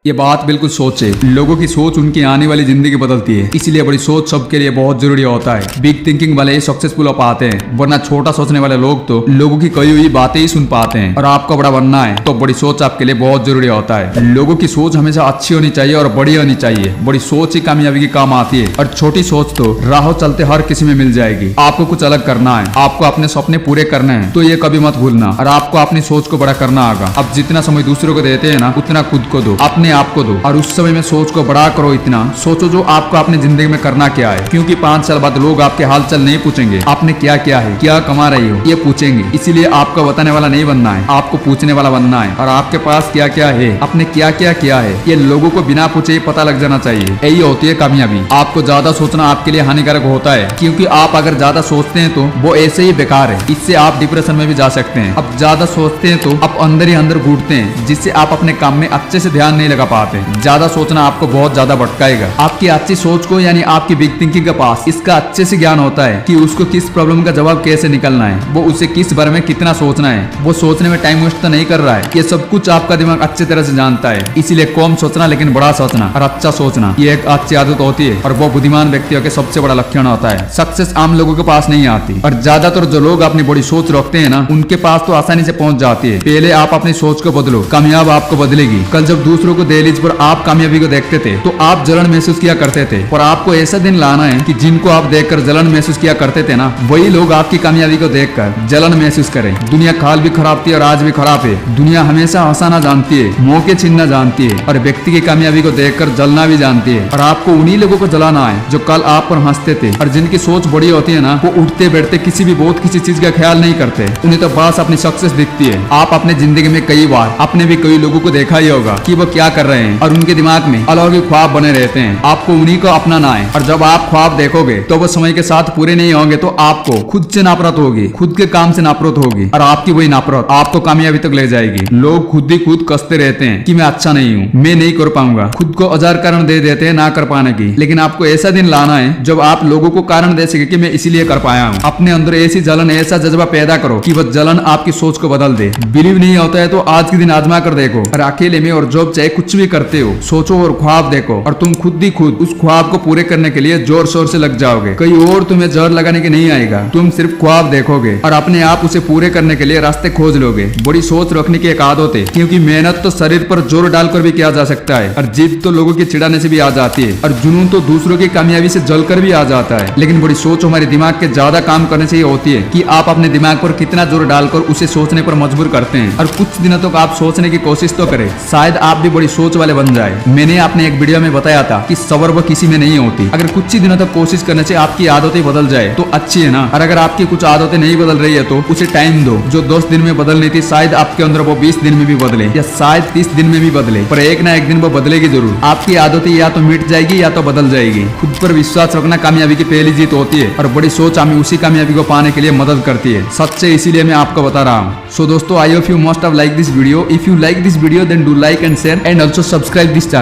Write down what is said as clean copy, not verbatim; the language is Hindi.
ये बात बिल्कुल सोच है। लोगों की सोच उनकी आने वाली जिंदगी बदलती है, इसलिए बड़ी सोच सबके लिए बहुत जरूरी होता है। बिग थिंकिंग वाले ही सक्सेसफुल हो पाते हैं, वरना छोटा सोचने वाले लोग तो लोगों की कही हुई बातें ही सुन पाते हैं। और आपको बड़ा बनना है तो बड़ी सोच आपके लिए बहुत जरूरी होता है। लोगों की सोच हमेशा अच्छी होनी चाहिए और बड़ी होनी चाहिए। बड़ी सोच ही कामयाबी की काम आती है, और छोटी सोच तो राहों चलते हर किसी में मिल जाएगी। आपको कुछ अलग करना है, आपको अपने सपने पूरे करने हैं, तो ये कभी मत भूलना। और आपको अपनी सोच को बड़ा करना होगा। अब जितना समय दूसरों को देते हैं ना, उतना खुद को दो, अपने आप को दो। और उस समय में सोच को बड़ा करो, इतना सोचो जो आपको अपनी जिंदगी में करना क्या है। क्योंकि 5 साल बाद लोग आपके हालचाल नहीं पूछेंगे, आपने क्या क्या है, क्या कमा रही हो, ये पूछेंगे। इसीलिए आपको बताने वाला नहीं बनना है, आपको पूछने वाला बनना है। और आपके पास क्या क्या है, आपने क्या क्या किया है, ये लोगों को बिना पूछे ही पता लग जाना चाहिए। यही होती है कामयाबी। आपको ज्यादा सोचना आपके लिए हानिकारक होता है, क्योंकि आप अगर ज्यादा सोचते हैं तो वो ऐसे ही बेकार है। इससे आप डिप्रेशन में भी जा सकते हैं। अब ज्यादा सोचते हैं तो आप अंदर ही अंदर घुटते हैं, जिससे आप अपने काम में अच्छे से ध्यान नहीं लगा पाते। ज्यादा सोचना आपको बहुत ज्यादा भटकाएगा। आपकी अच्छी सोच को यानी आपकी बिग थिंकिंग के पास इसका अच्छे से ज्ञान होता है कि उसको किस प्रॉब्लम का जवाब कैसे निकलना है, वो उसे किस बारे में कितना सोचना है। वो सोचने में टाइम वेस्ट तो नहीं कर रहा है, ये सब कुछ आपका दिमाग अच्छी तरह से जानता है। इसीलिए कम सोचना लेकिन बड़ा सोचना और अच्छा सोचना, ये एक अच्छी आदत होती है, और वो बुद्धिमान व्यक्तियों के सबसे बड़ा लक्षण होता है। सक्सेस आम लोगों के पास नहीं आती, और ज्यादातर जो लोग अपनी बड़ी सोच रखते हैं ना, उनके पास तो आसानी से पहुंच जाती है। पहले आप अपनी सोच को बदलो, कामयाब आपको बदलेगी। कल जब दूसरों को दहलीज पर आप कामयाबी को देखते थे तो आप जलन महसूस किया करते थे, और आपको ऐसा दिन लाना है कि जिनको आप देखकर जलन महसूस किया करते थे ना, वही लोग आपकी कामयाबी को देखकर जलन महसूस करें। दुनिया काल भी खराब थी और आज भी खराब है। दुनिया हमेशा हंसाना जानती है, मौके छीनना जानती है, और व्यक्ति की कामयाबी को देखकर जलना भी जानती है। और आपको उन्हीं लोगों को जलाना है जो कल आप पर हंसते थे, और जिनकी सोच बड़ी होती है ना, वो उठते बैठते किसी भी बहुत किसी चीज का ख्याल नहीं करते। उन्हें तो बस अपनी सक्सेस दिखती है। आप अपने जिंदगी में कई बार अपने भी कई लोगों को देखा ही होगा कि वो क्या कर रहे हैं, और उनके दिमाग में अलग ख्वाब बने रहते हैं। आपको उन्हीं को अपनाना है, और जब आप ख्वाब देखोगे तो वो समय के साथ पूरे नहीं होंगे, तो आपको खुद से नफरत होगी, खुद के काम से नफरत होगी, और आपकी वही नफरत आपको कामयाबी तक ले जाएगी। लोग खुद ही खुद कसते रहते हैं कि मैं अच्छा नहीं हूँ, मैं नहीं कर पाऊंगा, खुद को हजार कारण दे देते हैं ना कर पाने की। लेकिन आपको ऐसा दिन लाना है जब आप लोगों को कारण दे सके कि मैं इसीलिए कर पाया हूँ। अपने अंदर ऐसी जलन, ऐसा जज्बा पैदा करो कि वह जलन आपकी सोच को बदल दे। बिलीव नहीं होता है तो आज के दिन आजमा कर देखो, और अकेले में और जॉब चाहे कुछ भी करते हो, सोचो और ख्वाब देखो, और तुम खुद ही खुद उस ख्वाब को पूरे करने के लिए जोर शोर से लग जाओगे। कोई और तुम्हें जोर लगाने के नहीं आएगा, तुम सिर्फ ख्वाब देखोगे और अपने आप उसे पूरे करने के लिए रास्ते खोज लोगे। बड़ी सोच रखने की एक आदत है, क्योंकि मेहनत तो शरीर पर जोर डालकर भी किया जा सकता है, और जिद तो लोगों के चिढ़ाने से भी आ जाती है, और जुनून तो दूसरों की कामयाबी से जलकर भी आ जाता है। लेकिन बड़ी सोच हमारे दिमाग के ज्यादा काम करने से ही होती है कि आप अपने दिमाग पर कितना जोर डालकर उसे सोचने पर मजबूर करते हैं। और कुछ दिनों तक आप सोचने की कोशिश तो करें, शायद आप भी बड़ी सोच वाले बन जाए। मैंने अपने एक वीडियो में बताया था कि सबर वो किसी में नहीं होती। अगर कुछ ही दिनों तक कोशिश करने से आपकी आदतें बदल जाए तो अच्छी है ना, और अगर आपकी कुछ आदतें नहीं बदल रही है तो उसे टाइम दो। जो 10 दिन में बदलनी थी, शायद आपके अंदर वो 20 दिन में भी बदले, या शायद 30 दिन में भी बदले, पर एक ना एक दिन वो बदलेगी जरूर। आपकी आदतें या तो मिट जाएगी या तो बदल जाएगी। खुद पर विश्वास रखना कामयाबी की पहली जीत होती है, और बड़ी सोच हमें उसी कामयाबी को पाने के लिए मदद करती है। सच से इसीलिए मैं आपको बता रहा हूँ। सो दोस्तों, I hope you must have like this video. If you like this video then do like and share and also subscribe this channel.